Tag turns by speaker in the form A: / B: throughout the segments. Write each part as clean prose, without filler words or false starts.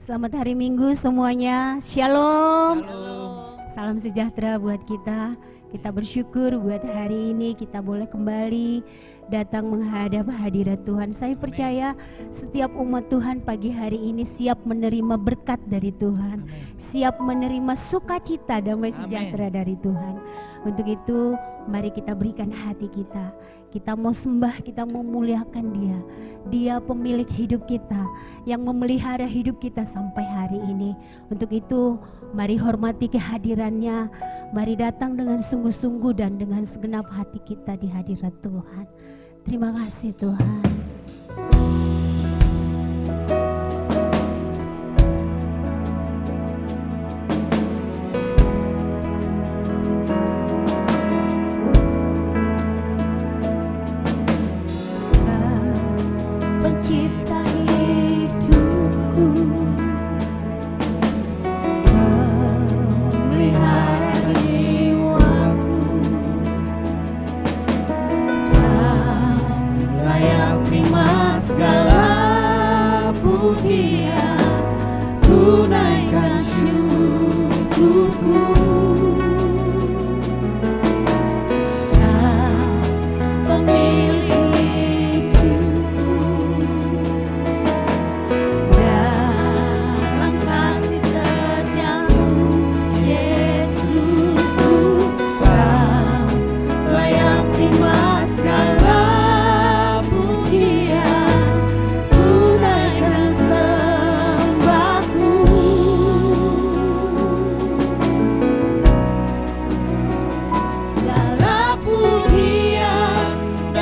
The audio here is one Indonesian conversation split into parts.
A: Selamat hari Minggu semuanya. Shalom.
B: Shalom.
A: Salam sejahtera buat kita. Kita bersyukur buat hari ini kita boleh kembali datang menghadap hadirat Tuhan. Saya percaya setiap umat Tuhan pagi hari ini siap menerima berkat dari Tuhan. Siap menerima sukacita damai sejahtera dari Tuhan. Untuk itu mari kita berikan hati kita. Kita mau sembah, kita mau muliakan Dia. Dia pemilik hidup kita yang memelihara hidup kita sampai hari ini. Untuk itu mari hormati kehadirannya. Mari datang dengan sungguh-sungguh dan dengan segenap hati kita di hadirat Tuhan. Terima kasih Tuhan. Pencipta hidupku, memelihara jiwaku, Kau layak terima segala pujian, ku naikkan syukurku. Kau pemilik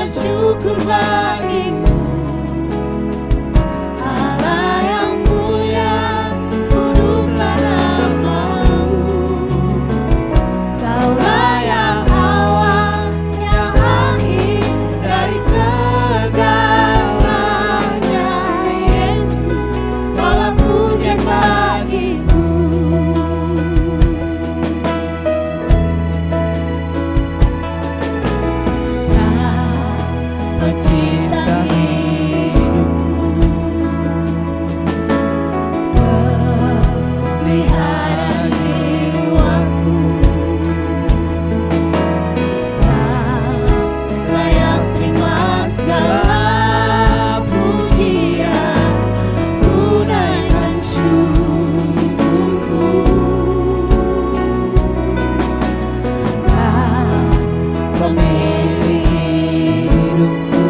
A: syukur bagimu, Allah yang mulia, kuduslah nama-Mu. Kaulah yang awal, yang akhir dari segalanya, Yesus, Kaulah pujian bagimu. Pencipta hidupku, pelihara jiwaku, Kau layak terima segala pujian, ku naikkan syukurku. Kau pemilik hidupku,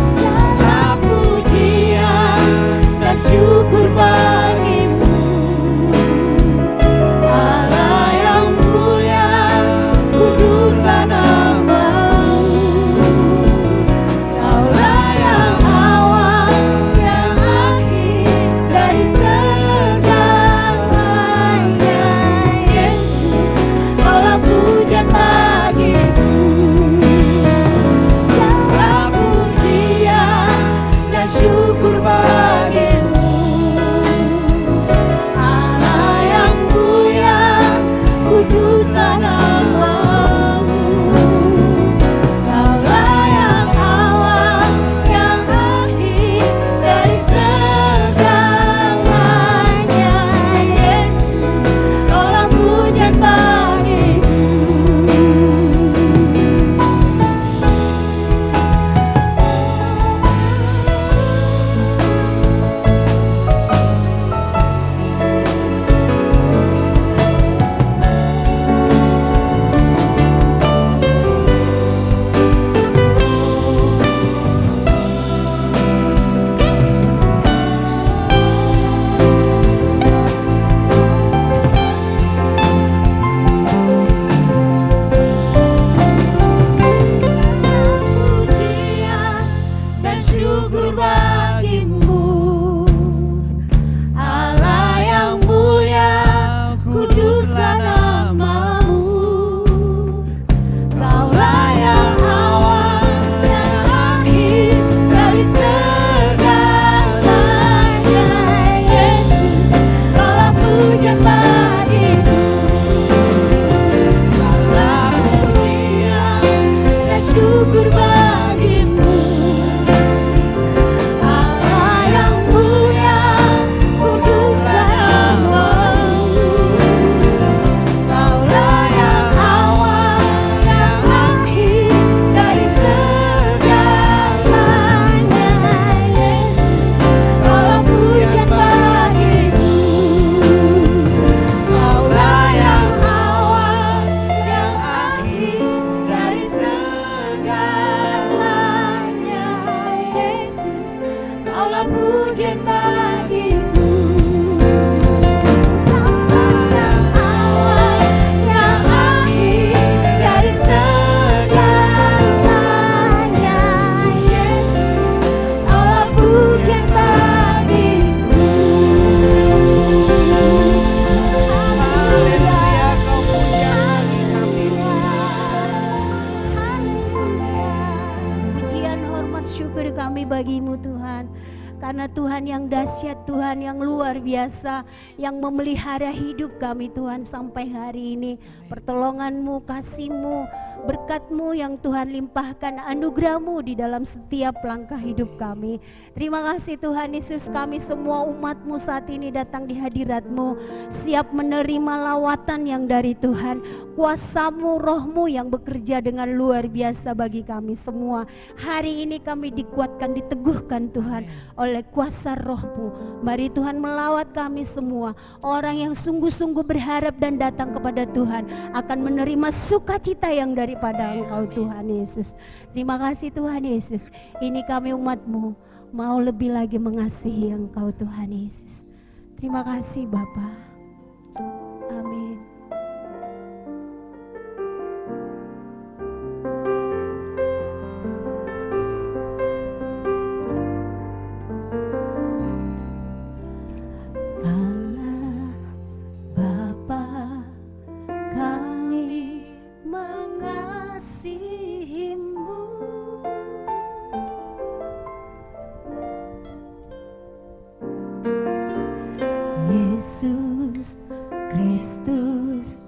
A: segala pujian pujian bagimu. Kau yang awal, yang akhir dari segalanya, Yesus, Allah pujian bagimu.
B: Haleluya, kau pujian bagi kami.
A: Pujian, hormat, syukur kami bagimu Tuhan. Karena Tuhan yang dahsyat, Tuhan yang luar biasa, yang memelihara hidup kami Tuhan sampai hari ini. Pertolongan-Mu, kasih-Mu, berkat-Mu yang Tuhan limpahkan, anugerah-Mu di dalam setiap langkah hidup kami. Terima kasih Tuhan Yesus, kami semua umat-Mu saat ini datang di hadirat-Mu, siap menerima lawatan yang dari Tuhan. Kuasa-Mu, Roh-Mu yang bekerja dengan luar biasa bagi kami semua. Hari ini kami dikuatkan, diteguhkan Tuhan oleh kuasa Roh-Mu. Mari Tuhan melawat kami semua. Orang yang sungguh-sungguh berharap dan datang kepada Tuhan akan menerima sukacita yang daripada Engkau Tuhan Yesus. Terima kasih Tuhan Yesus. Ini kami umat-Mu mau lebih lagi mengasihi Engkau Tuhan Yesus. Terima kasih Bapa. Amin. Yesus Kristus,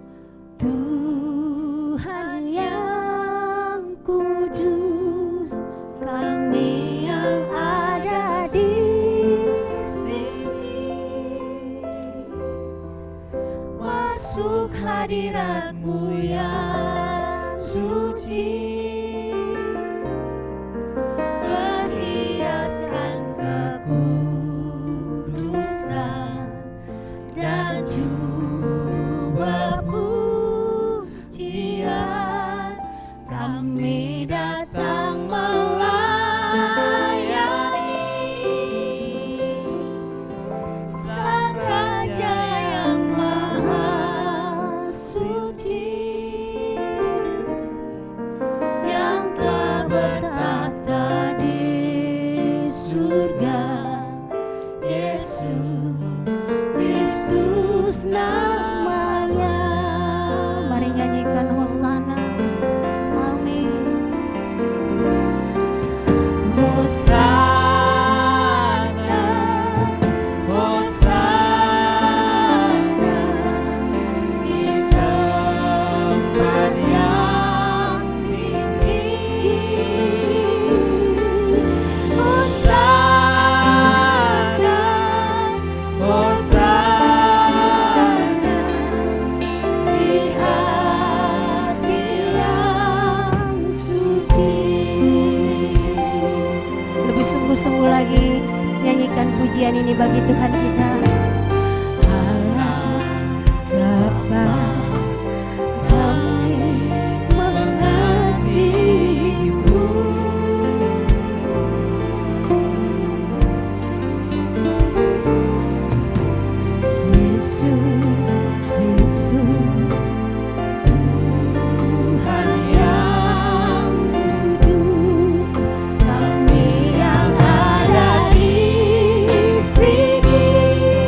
A: Tuhan yang kudus, kami yang ada di sini masuk hadirat-Mu yang suci, berhiaskan kekudusan dan jubah pujian. Kami datang melayani Sang Raja yang maha suci, yang telah bertahta di surga. Yesus Kristus namanya. Mari nyanyikan Hosana. Amin. Hosana, Hosana di tempat yang tinggi. Hosana, Hosana di hati yang suci. Lebih sungguh-sungguh lagi nyanyikan pujian ini bagi Tuhan kita. Allah Bapa, kami mengasihi-Mu. Yesus Kristus, Tuhan yang kudus, kami yang ada di sini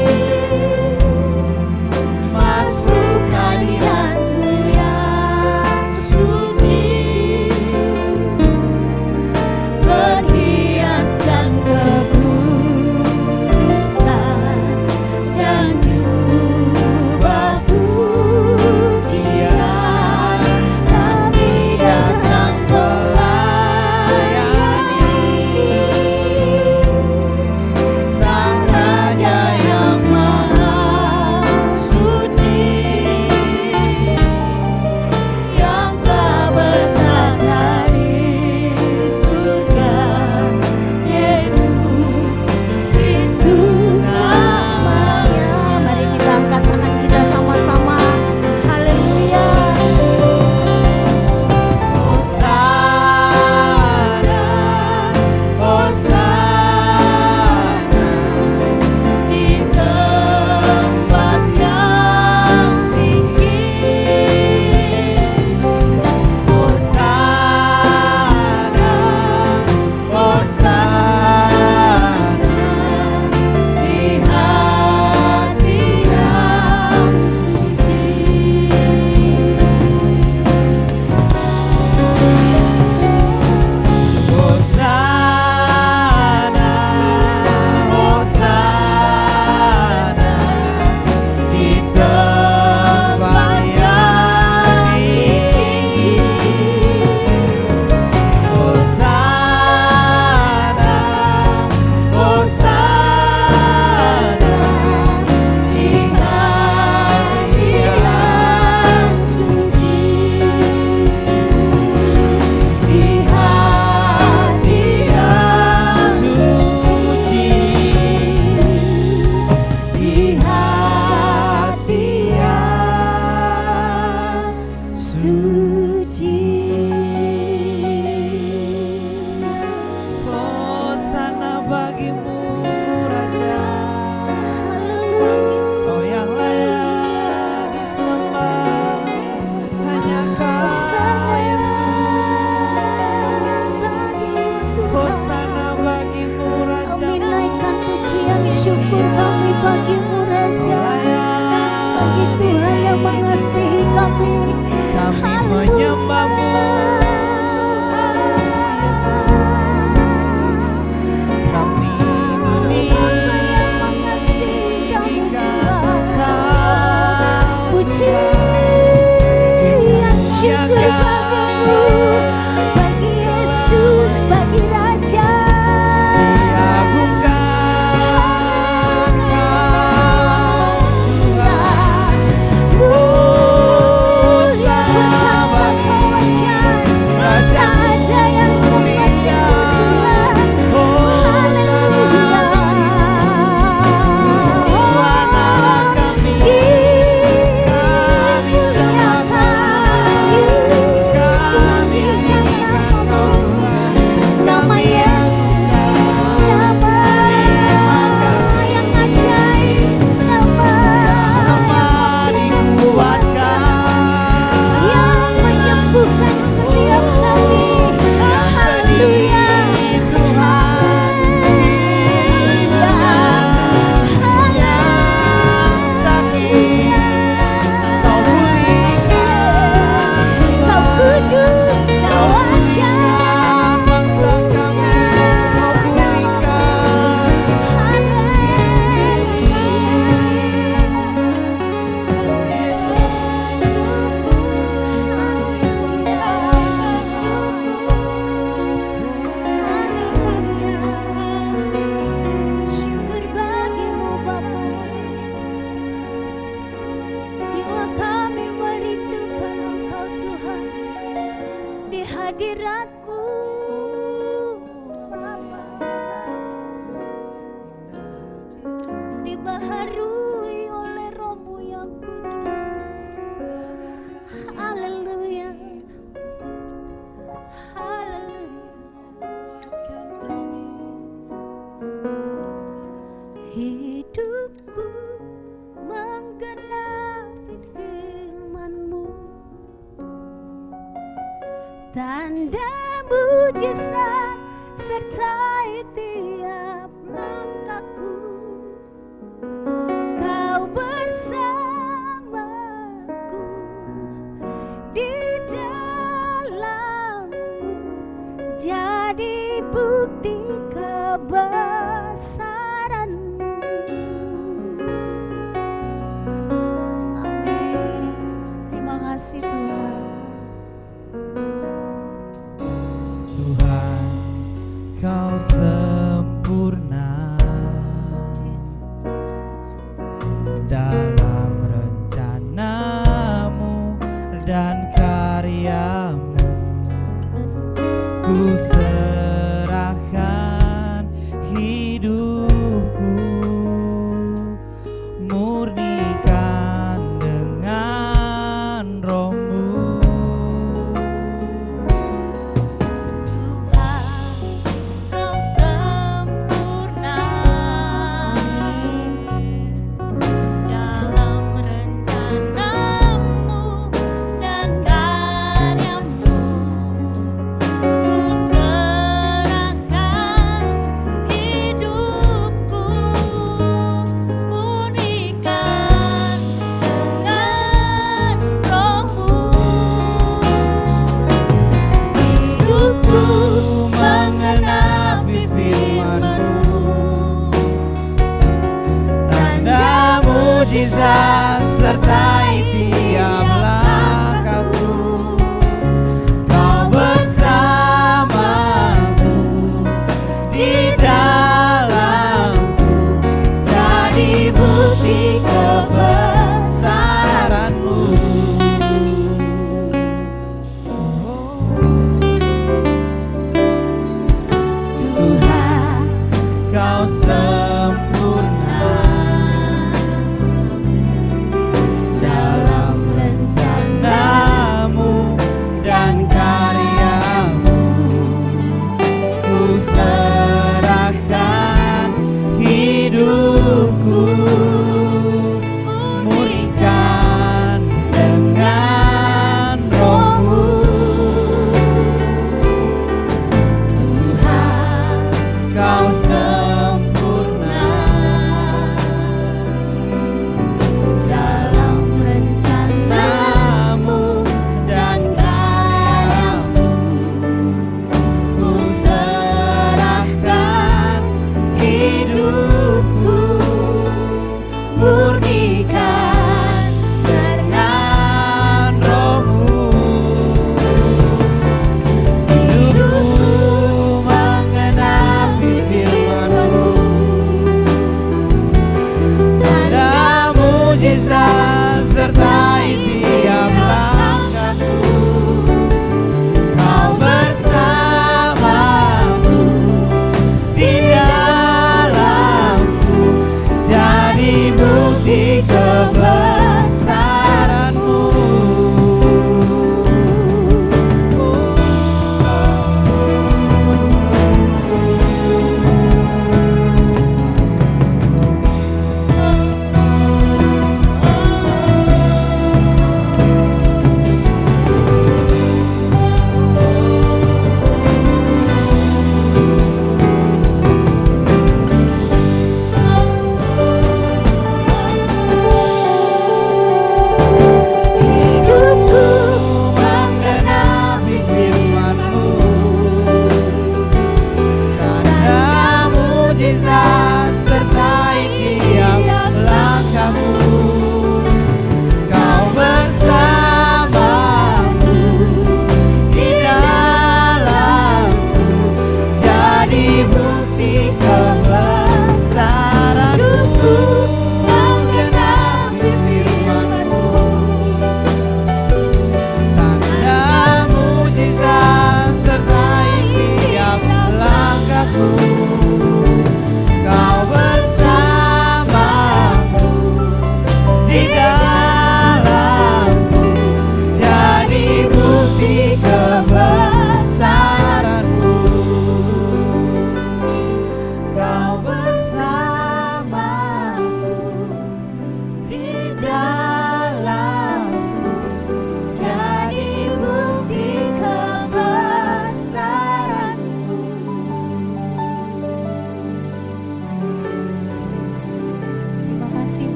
A: hidupku menggenapi firman-Mu. Tanda mujizat sertai tiap langkahku. Kau bersamaku di dalam-Mu, jadi bukti kebesaran-Mu. Amin. Terima kasih Tuhan.
B: Tuhan, Kau sempurna dalam rencana-Mu dan karya-Mu. Ku serahkan hidupku, murnikan dengan Roh-Mu.
C: Kau sempurna dalam rencana-Mu dan karya-Mu. Ku serahkan hidupku, murnikan dengan Roh-Mu.
B: Hidupku mengenapi firman-Mu, tanda mujizat sertai tiap langkahku. Kau bersamaku di dalamku, jadi bukti kebesaran-Mu.
A: Tuhan,
B: Kau sempurna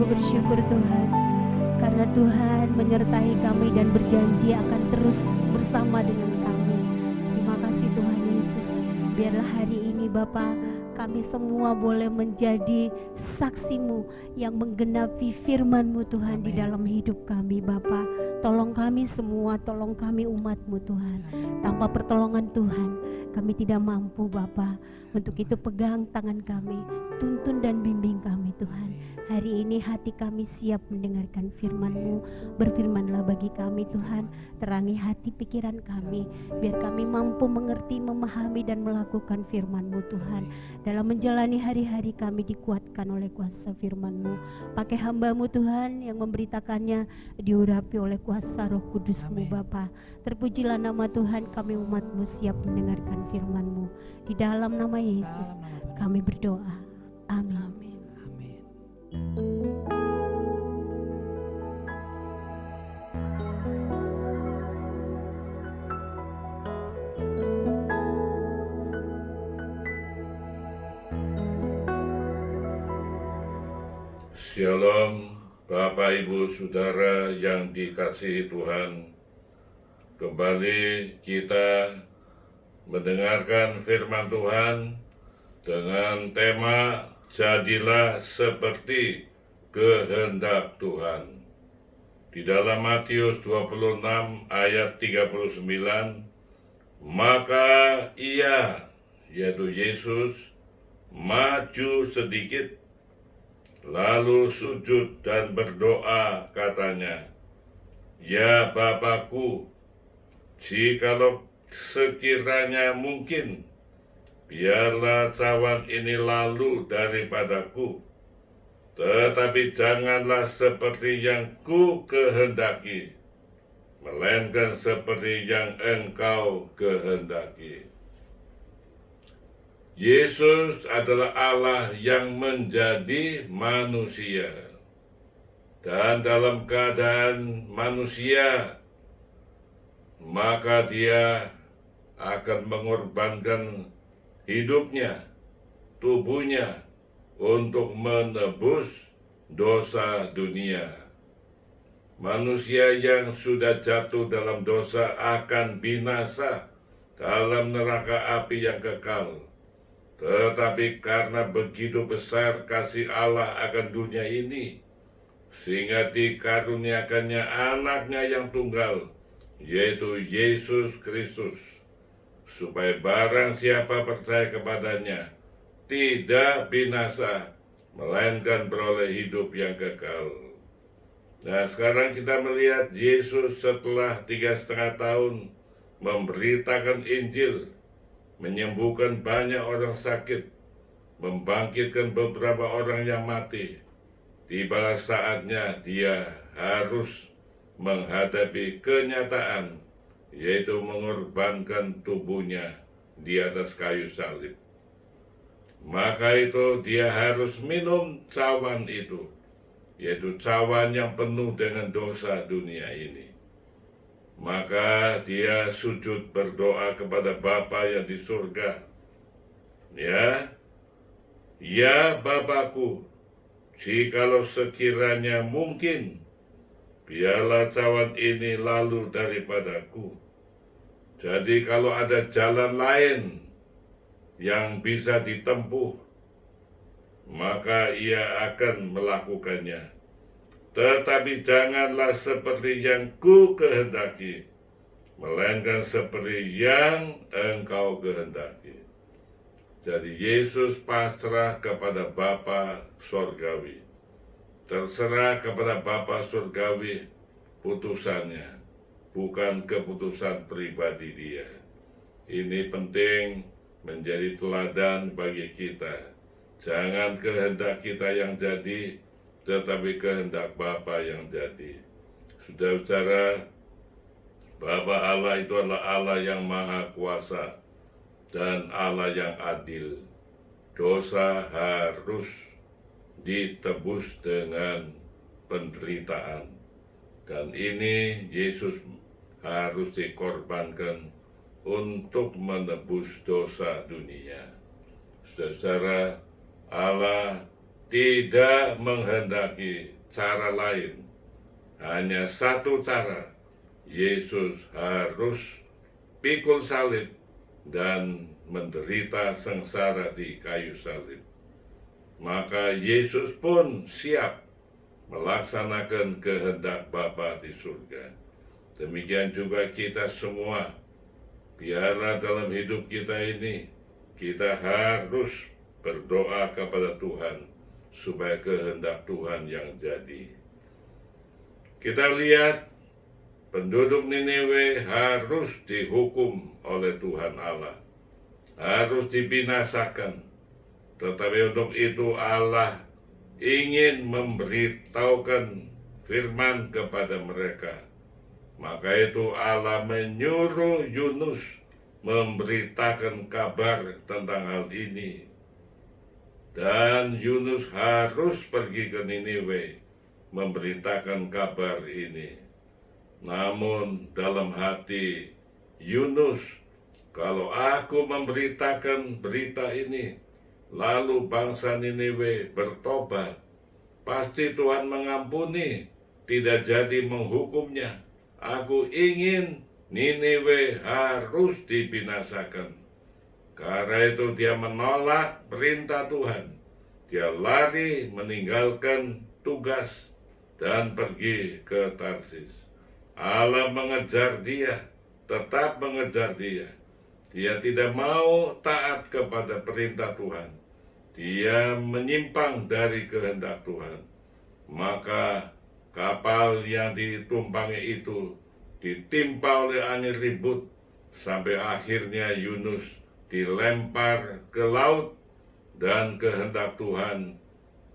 A: Sungguh bersyukur Tuhan, karena Tuhan menyertai kami dan berjanji akan terus bersama dengan kami. Terima kasih Tuhan Yesus. Biarlah hari ini Bapa, kami semua boleh menjadi saksi-Mu yang menggenapi firman-Mu Tuhan di dalam hidup kami Bapa. Tolong kami semua, tolong kami umat-Mu Tuhan. Tanpa pertolongan Tuhan, kami tidak mampu Bapa. Untuk itu pegang tangan kami, tuntun dan bimbing kami Tuhan. Hari ini hati kami siap mendengarkan firman-Mu. Berfirmanlah bagi kami Tuhan, terangi hati pikiran kami, biar kami mampu mengerti, memahami dan melakukan firman-Mu Tuhan. Dalam menjalani hari-hari kami dikuatkan oleh kuasa firman-Mu. Pakai hamba-Mu Tuhan yang memberitakannya, diurapi oleh kuasa Roh Kudus-Mu Bapa. Terpujilah nama Tuhan, kami umat-Mu siap mendengarkan firman-Mu. Di dalam nama Yesus kami berdoa. Amin.
B: Amin.
D: Shalom, Bapak Ibu Saudara yang dikasihi Tuhan. Kembali kita mendengarkan firman Tuhan dengan tema Jadilah seperti kehendak Tuhan. Di dalam Matius 26 ayat 39, maka ia, yaitu Yesus, maju sedikit, lalu sujud dan berdoa, katanya, "Ya Bapakku, jikalau sekiranya mungkin, biarlah cawan ini lalu daripadaku, tetapi janganlah seperti yang ku kehendaki, melainkan seperti yang Engkau kehendaki." Yesus adalah Allah yang menjadi manusia, dan dalam keadaan manusia, maka dia akan mengorbankan hidupnya, tubuhnya, untuk menebus dosa dunia. Manusia yang sudah jatuh dalam dosa akan binasa dalam neraka api yang kekal. Tetapi karena begitu besar kasih Allah akan dunia ini, sehingga dikaruniakannya anaknya yang tunggal, yaitu Yesus Kristus, supaya barang siapa percaya kepadanya tidak binasa, melainkan beroleh hidup yang kekal. Nah, sekarang kita melihat Yesus setelah 3,5 tahun memberitakan Injil, menyembuhkan banyak orang sakit, membangkitkan beberapa orang yang mati. Tiba saatnya dia harus menghadapi kenyataan, yaitu mengorbankan tubuhnya di atas kayu salib. Maka itu dia harus minum cawan itu, yaitu cawan yang penuh dengan dosa dunia ini. Maka dia sujud berdoa kepada Bapa yang di surga. Ya Bapakku, jikalau sekiranya mungkin, biarlah cawan ini lalu daripadaku. Jadi kalau ada jalan lain yang bisa ditempuh, maka ia akan melakukannya. Tetapi janganlah seperti yang ku kehendaki, melainkan seperti yang Engkau kehendaki. Jadi Yesus pasrah kepada Bapa Surgawi. Terserah kepada Bapa Surgawi putusannya, bukan keputusan pribadi dia. Ini penting menjadi teladan bagi kita. Jangan kehendak kita yang jadi, tetapi kehendak Bapa yang jadi. Saudara-saudara, Bapa Allah itu adalah Allah yang maha kuasa dan Allah yang adil. Dosa harus ditebus dengan penderitaan, dan ini Yesus harus dikorbankan untuk menebus dosa dunia. Saudara-saudara, Allah tidak menghendaki cara lain. Hanya satu cara, Yesus harus pikul salib dan menderita sengsara di kayu salib. Maka Yesus pun siap melaksanakan kehendak Bapa di surga. Demikian juga kita semua. Biarlah dalam hidup kita ini, kita harus berdoa kepada Tuhan, supaya kehendak Tuhan yang jadi. Kita lihat, penduduk Niniwe harus dihukum oleh Tuhan Allah. Harus dibinasakan. Tetapi untuk itu Allah ingin memberitahukan firman kepada mereka. Maka itu Allah menyuruh Yunus memberitakan kabar tentang hal ini. Dan Yunus harus pergi ke Niniwe memberitakan kabar ini. Namun dalam hati Yunus, kalau aku memberitakan berita ini, lalu bangsa Niniwe bertobat, pasti Tuhan mengampuni, tidak jadi menghukumnya. Aku ingin Niniwe harus dibinasakan. Karena itu dia menolak perintah Tuhan. Dia lari meninggalkan tugas dan pergi ke Tarsis. Allah mengejar dia, tetap mengejar dia. Dia tidak mau taat kepada perintah Tuhan. Dia menyimpang dari kehendak Tuhan. Maka kapal yang ditumpangi itu ditimpa oleh angin ribut, sampai akhirnya Yunus dilempar ke laut dan kehendak Tuhan.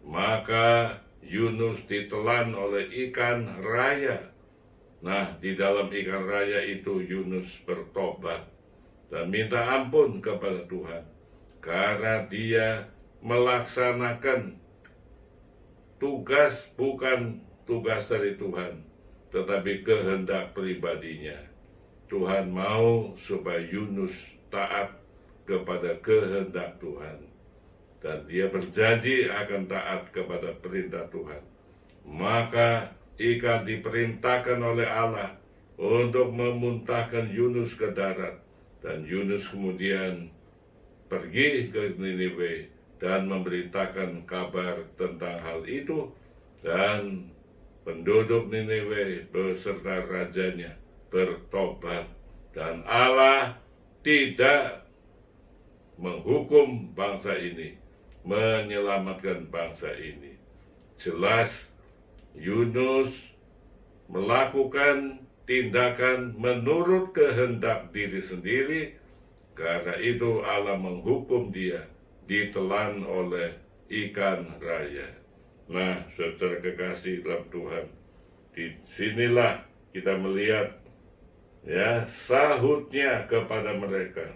D: Maka Yunus ditelan oleh ikan raya. Nah, di dalam ikan raya itu Yunus bertobat dan minta ampun kepada Tuhan, karena dia melaksanakan tugas bukan tugas dari Tuhan, tetapi kehendak pribadinya. Tuhan mau supaya Yunus taat kepada kehendak Tuhan, dan dia berjanji akan taat kepada perintah Tuhan. Maka ikan diperintahkan oleh Allah untuk memuntahkan Yunus ke darat, dan Yunus kemudian pergi ke Niniwe dan memberitakan kabar tentang hal itu, dan penduduk Niniwe beserta rajanya bertobat, dan Allah tidak menghukum bangsa ini, menyelamatkan bangsa ini. Jelas Yunus melakukan tindakan menurut kehendak diri sendiri, karena itu Allah menghukum dia, ditelan oleh ikan raya. Nah, saudara kekasih dalam Tuhan, di sinilah kita melihat ya sahutnya kepada mereka.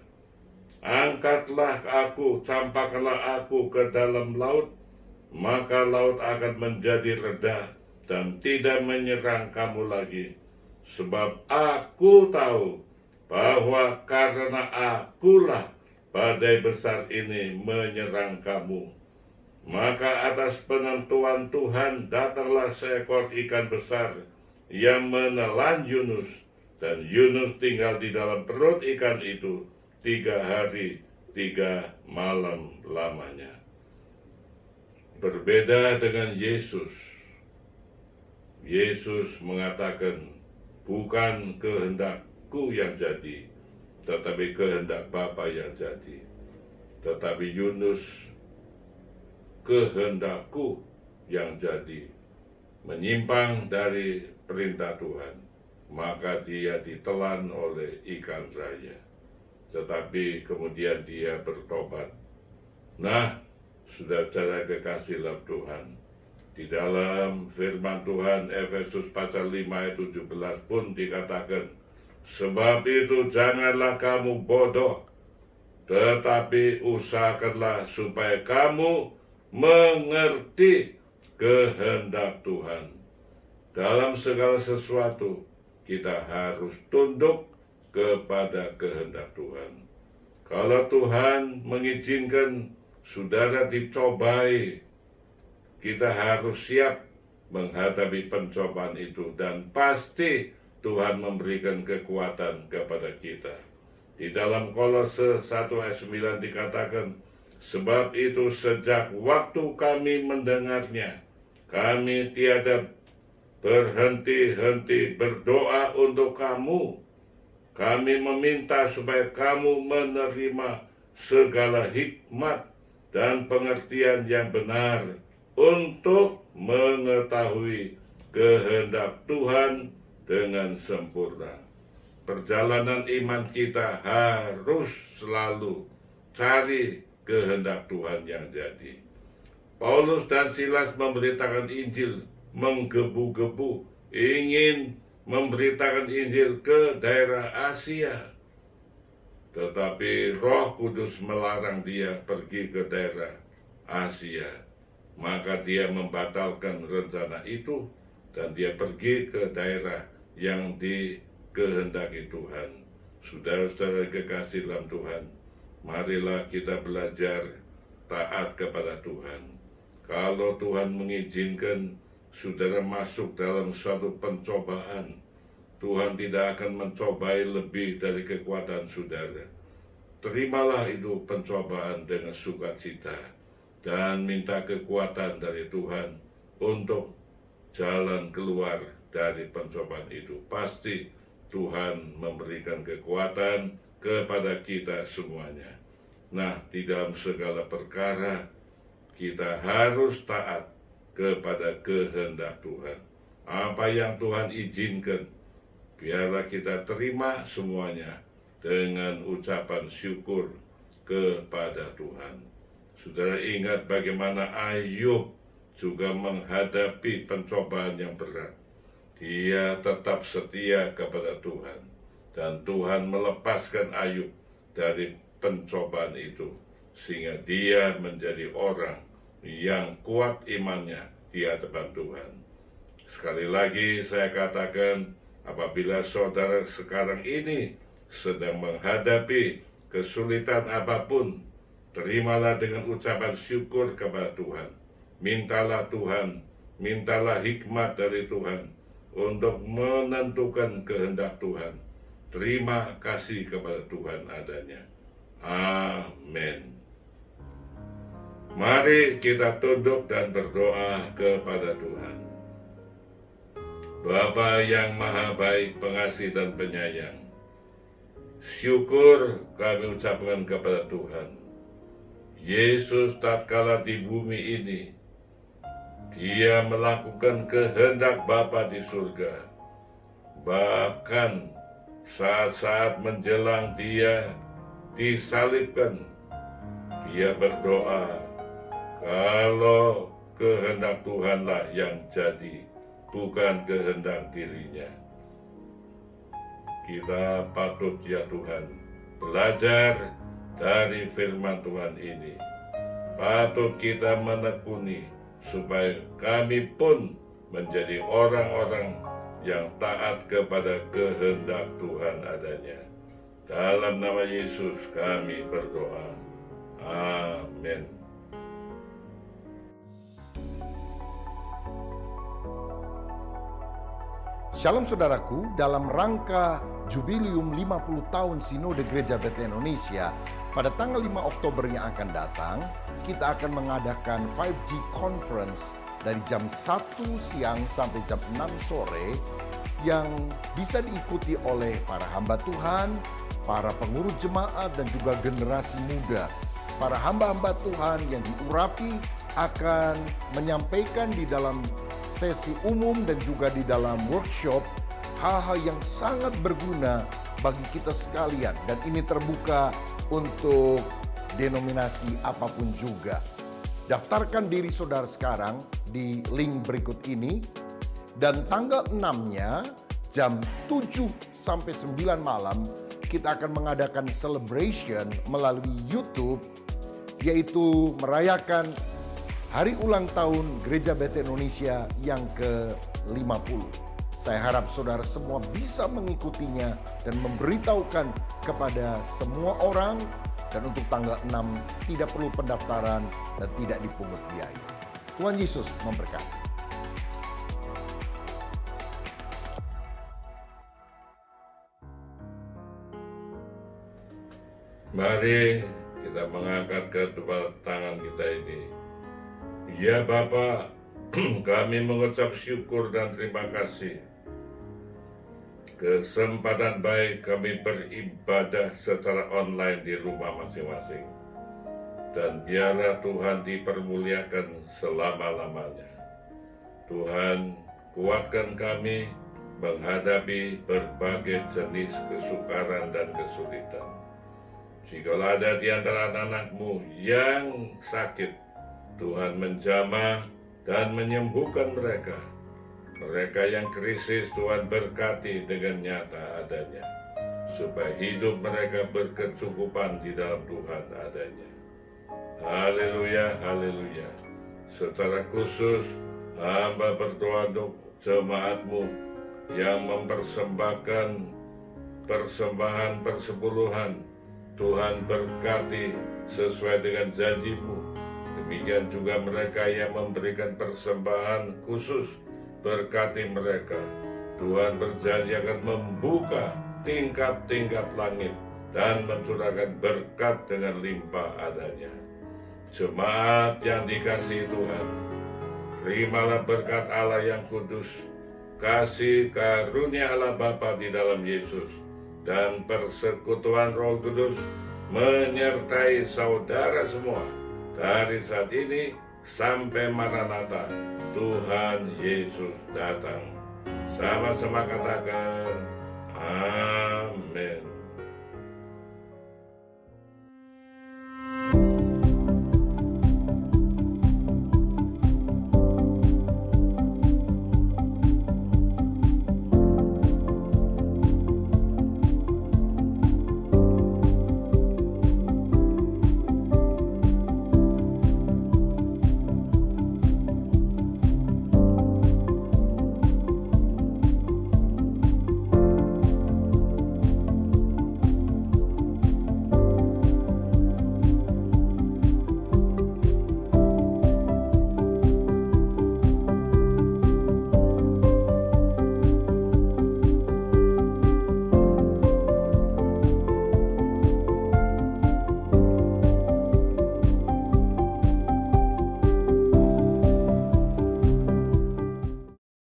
D: Angkatlah aku, campakkanlah aku ke dalam laut, maka laut akan menjadi reda dan tidak menyerang kamu lagi. Sebab aku tahu bahwa karena akulah badai besar ini menyerang kamu. Maka atas penentuan Tuhan datanglah seekor ikan besar yang menelan Yunus, dan Yunus tinggal di dalam perut ikan itu 3 hari 3 malam lamanya. Berbeda dengan Yesus. Yesus mengatakan, bukan kehendakku yang jadi, tetapi kehendak Bapa yang jadi. Tetapi Yunus, kehendakku yang jadi, menyimpang dari perintah Tuhan, maka dia ditelan oleh ikan raya. Tetapi kemudian dia bertobat. Nah, saudara kekasih dalam Tuhan, di dalam firman Tuhan Efesus pasal 5 ayat 17 pun dikatakan, sebab itu janganlah kamu bodoh, tetapi usahakanlah supaya kamu mengerti kehendak Tuhan. Dalam segala sesuatu kita harus tunduk kepada kehendak Tuhan. Kalau Tuhan mengizinkan saudara dicobai kita harus siap menghadapi pencobaan itu, dan pasti Tuhan memberikan kekuatan kepada kita. Di dalam Kolose 1 ayat 9 dikatakan, sebab itu sejak waktu kami mendengarnya, kami tiada berhenti-henti berdoa untuk kamu. Kami meminta supaya kamu menerima segala hikmat dan pengertian yang benar untuk mengetahui kehendak Tuhan dengan sempurna. Perjalanan iman kita harus selalu cari kehendak Tuhan yang jadi. Paulus dan Silas memberitakan Injil menggebu-gebu, ingin memberitakan Injil ke daerah Asia. Tetapi Roh Kudus melarang dia pergi ke daerah Asia. Maka dia membatalkan rencana itu dan dia pergi ke daerah yang dikehendaki Tuhan. Saudara-saudara kekasih dalam Tuhan, marilah kita belajar taat kepada Tuhan. Kalau Tuhan mengizinkan saudara masuk dalam suatu pencobaan, Tuhan tidak akan mencobai lebih dari kekuatan saudara. Terimalah itu pencobaan dengan sukacita dan minta kekuatan dari Tuhan untuk jalan keluar dari pencobaan itu. Pasti Tuhan memberikan kekuatan kepada kita semuanya. Nah, di dalam segala perkara kita harus taat kepada kehendak Tuhan. Apa yang Tuhan izinkan, biarlah kita terima semuanya dengan ucapan syukur kepada Tuhan. Saudara ingat bagaimana Ayub juga menghadapi pencobaan yang berat. Dia tetap setia kepada Tuhan, dan Tuhan melepaskan Ayub dari pencobaan itu, sehingga dia menjadi orang yang kuat imannya di hadapan Tuhan. Sekali lagi saya katakan, apabila saudara sekarang ini sedang menghadapi kesulitan apapun, terimalah dengan ucapan syukur kepada Tuhan. Mintalah Tuhan, mintalah hikmat dari Tuhan untuk menentukan kehendak Tuhan. Terima kasih kepada Tuhan adanya. Amin. Mari kita tunduk dan berdoa kepada Tuhan. Bapa yang maha baik, pengasih dan penyayang, syukur kami ucapkan kepada Tuhan. Yesus tatkala di bumi ini, dia melakukan kehendak Bapa di surga. Bahkan saat-saat menjelang dia disalibkan, dia berdoa, kalau kehendak Tuhanlah yang jadi, bukan kehendak dirinya. Kita patut ya Tuhan belajar dari firman Tuhan ini. Patut kita menekuni supaya kami pun menjadi orang-orang yang taat kepada kehendak Tuhan adanya. Dalam nama Yesus kami berdoa. Amin.
E: Shalom saudaraku, dalam rangka Jubilium 50 tahun Sinode Gereja Bethel Indonesia, pada tanggal 5 Oktober yang akan datang, kita akan mengadakan 5G Conference dari jam 1 siang sampai jam 6 sore yang bisa diikuti oleh para hamba Tuhan, para pengurus jemaat, dan juga generasi muda. Para hamba-hamba Tuhan yang diurapi akan menyampaikan di dalam sesi umum dan juga di dalam workshop hal-hal yang sangat berguna bagi kita sekalian, dan ini terbuka untuk denominasi apapun juga. Daftarkan diri saudara sekarang di link berikut ini, dan tanggal 6-nya jam 7 sampai 9 malam kita akan mengadakan celebration melalui YouTube, yaitu merayakan hari ulang tahun Gereja Bethel Indonesia yang ke-50. Saya harap saudara semua bisa mengikutinya dan memberitahukan kepada semua orang, dan untuk tanggal 6 tidak perlu pendaftaran dan tidak dipungut biaya. Tuhan Yesus memberkati.
D: Mari kita mengangkat kedua tangan kita ini. Ya Bapa, kami mengucap syukur dan terima kasih. Kesempatan baik kami beribadah secara online di rumah masing-masing. Dan biarlah Tuhan dipermuliakan selama-lamanya. Tuhan, kuatkan kami menghadapi berbagai jenis kesukaran dan kesulitan. Jikalau ada di antara anak-anak-Mu yang sakit, Tuhan menjamah dan menyembuhkan mereka. Mereka yang krisis, Tuhan berkati dengan nyata adanya, supaya hidup mereka berkecukupan di dalam Tuhan adanya. Haleluya, haleluya. Secara khusus, hamba berdoa untuk jemaat-Mu yang mempersembahkan persembahan persepuluhan. Tuhan berkati sesuai dengan janji-Mu. Demikian juga mereka yang memberikan persembahan khusus, berkati mereka. Tuhan berjanji akan membuka tingkap-tingkap langit dan mencurahkan berkat dengan limpah adanya. Jemaat yang dikasihi Tuhan, terimalah berkat Allah yang kudus, kasih karunia Allah Bapa di dalam Yesus, dan persekutuan Roh Kudus menyertai saudara semua dari saat ini sampai Maranatha, Tuhan Yesus datang. Sama-sama katakan, amin.